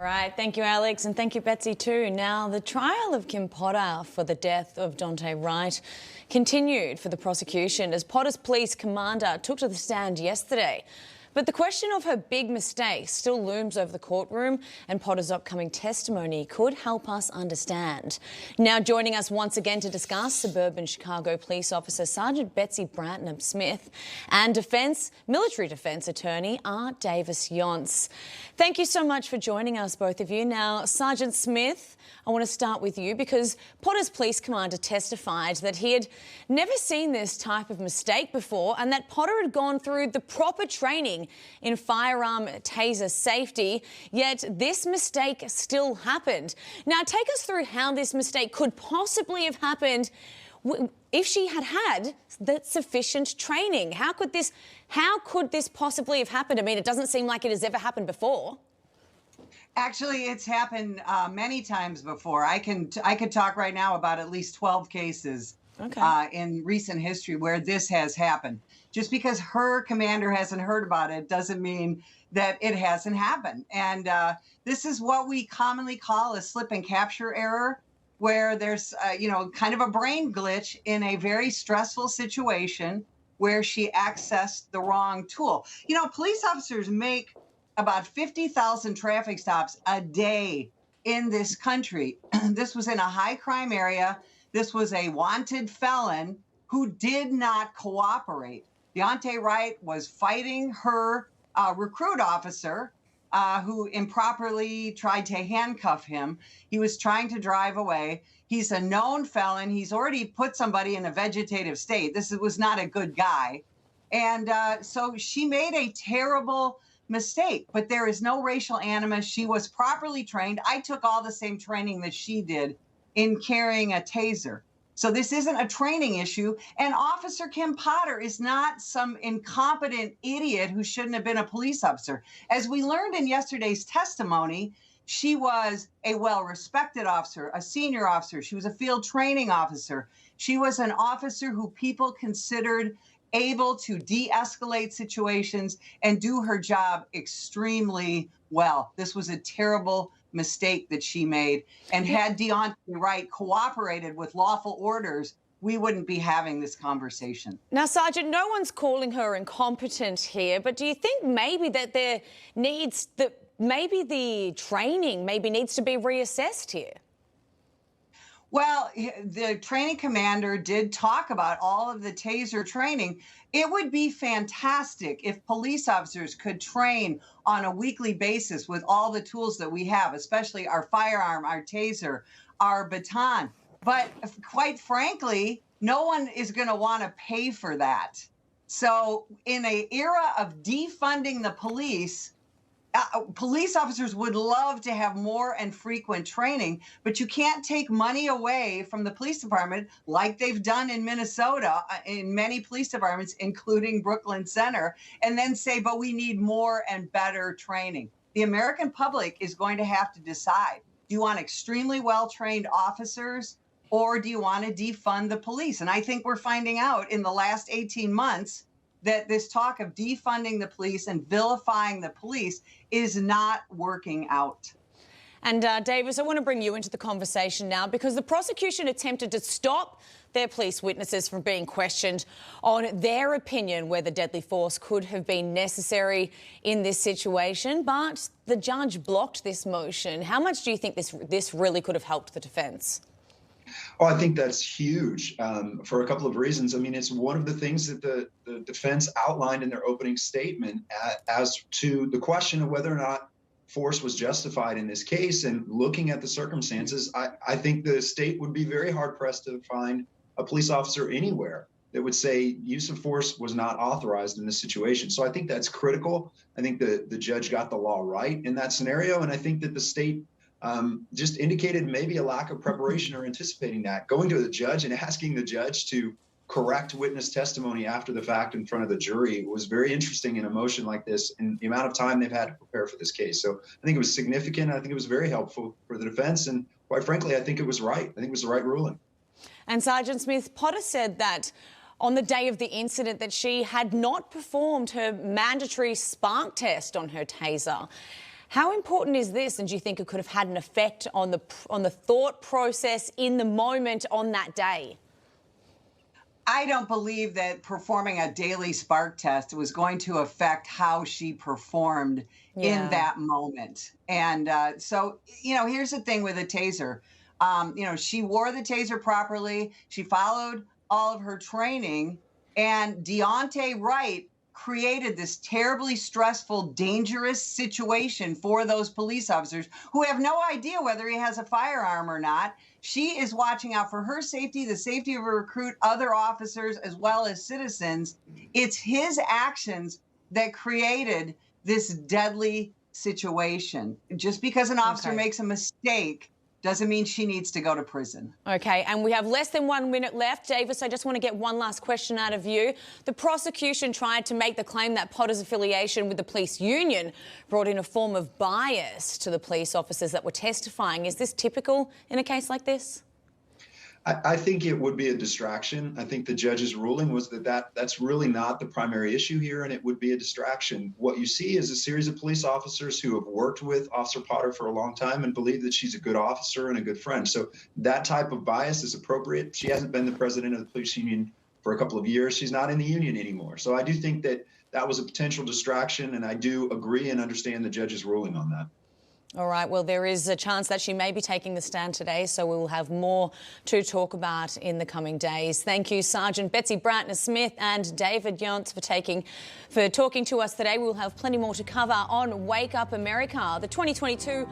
All right, thank you, Alex, and thank you, Betsy, too. Now, the trial of Kim Potter for the death of Daunte Wright continued for the prosecution as Potter's police commander took to the stand yesterday. But the question of her big mistake still looms over the courtroom, and Potter's upcoming testimony could help us understand. Now joining us once again to discuss, suburban Chicago police officer Sergeant Betsy Brantnam-Smith and military defence attorney Davis Younts. Thank you so much for joining us, both of you. Now, Sergeant Smith, I want to start with you because Potter's police commander testified that he had never seen this type of mistake before and that Potter had gone through the proper training in firearm taser safety, yet this mistake still happened. Now, take us through how this mistake could possibly have happened if she had had that sufficient training. How could this possibly have happened? I mean, it doesn't seem like it has ever happened before. Actually, it's happened many times before. I could talk right now about at least 12 cases in recent history where this has happened. Just because her commander hasn't heard about it doesn't mean that it hasn't happened. And this is what we commonly call a slip and capture error, where there's kind of a brain glitch in a very stressful situation where she accessed the wrong tool. You know, police officers make about 50,000 traffic stops a day in this country. This was in a high crime area. This was a wanted felon who did not cooperate. Daunte Wright was fighting her recruit officer who improperly tried to handcuff him. He was trying to drive away. He's a known felon. He's already put somebody in a vegetative state. This was not a good guy. And so she made a terrible mistake, but there is no racial animus. She was properly trained. I took all the same training that she did in carrying a taser. So this isn't a training issue. And Officer Kim Potter is not some incompetent idiot who shouldn't have been a police officer. As we learned in yesterday's testimony, she was a well-respected officer, a senior officer. She was a field training officer. She was an officer who people considered able to de-escalate situations and do her job extremely well. This was a terrible mistake that she made. And had Daunte Wright cooperated with lawful orders, we wouldn't be having this conversation. Now, Sergeant, no one's calling her incompetent here, but do you think maybe that maybe the training needs to be reassessed here? Well, the training commander did talk about all of the taser training. It would be fantastic if police officers could train on a weekly basis with all the tools that we have, especially our firearm, our taser, our baton. But quite frankly, no one is going to want to pay for that. So in an era of defunding the police, police officers would love to have more and frequent training, but you can't take money away from the police department like they've done in Minnesota, in many police departments, including Brooklyn Center, and then say, but we need more and better training. The American public is going to have to decide. Do you want extremely well-trained officers, or do you want to defund the police? And I think we're finding out in the last 18 months that this talk of defunding the police and vilifying the police is not working out. And Davis, I want to bring you into the conversation now because the prosecution attempted to stop their police witnesses from being questioned on their opinion whether deadly force could have been necessary in this situation, but the judge blocked this motion. How much do you think this really could have helped the defence? Oh, I think that's huge for a couple of reasons. I mean, it's one of the things that the defense outlined in their opening statement as to the question of whether or not force was justified in this case. And looking at the circumstances, I think the state would be very hard-pressed to find a police officer anywhere that would say use of force was not authorized in this situation. So I think that's critical. I think the judge got the law right in that scenario. And I think that the state just indicated maybe a lack of preparation or anticipating that. Going to the judge and asking the judge to correct witness testimony after the fact in front of the jury was very interesting in a motion like this and the amount of time they've had to prepare for this case. So I think it was significant. I think it was very helpful for the defense. And quite frankly, I think it was right. I think it was the right ruling. And Sergeant Smith, Potter said that on the day of the incident that she had not performed her mandatory spark test on her taser. How important is this, and do you think it could have had an effect on the thought process in the moment on that day? I don't believe that performing a daily spark test was going to affect how she performed in that moment. And so, here's the thing with a taser. She wore the taser properly. She followed all of her training. And Deontay Wright created this terribly stressful, dangerous situation for those police officers who have no idea whether he has a firearm or not. She is watching out for her safety, the safety of her recruit, other officers, as well as citizens. It's his actions that created this deadly situation. Just because an officer makes a mistake doesn't mean she needs to go to prison. Okay, and we have less than 1 minute left. Davis, I just want to get one last question out of you. The prosecution tried to make the claim that Potter's affiliation with the police union brought in a form of bias to the police officers that were testifying. Is this typical in a case like this? I think it would be a distraction. I think the judge's ruling was that's really not the primary issue here, and it would be a distraction. What you see is a series of police officers who have worked with Officer Potter for a long time and believe that she's a good officer and a good friend. So that type of bias is appropriate. She hasn't been the president of the police union for a couple of years. She's not in the union anymore. So I do think that was a potential distraction, and I do agree and understand the judge's ruling on that. All right, well, there is a chance that she may be taking the stand today, so we will have more to talk about in the coming days. Thank you, Sergeant Betsy Brantner-Smith and David Younts for talking to us today. We'll have plenty more to cover on Wake Up America. The 2022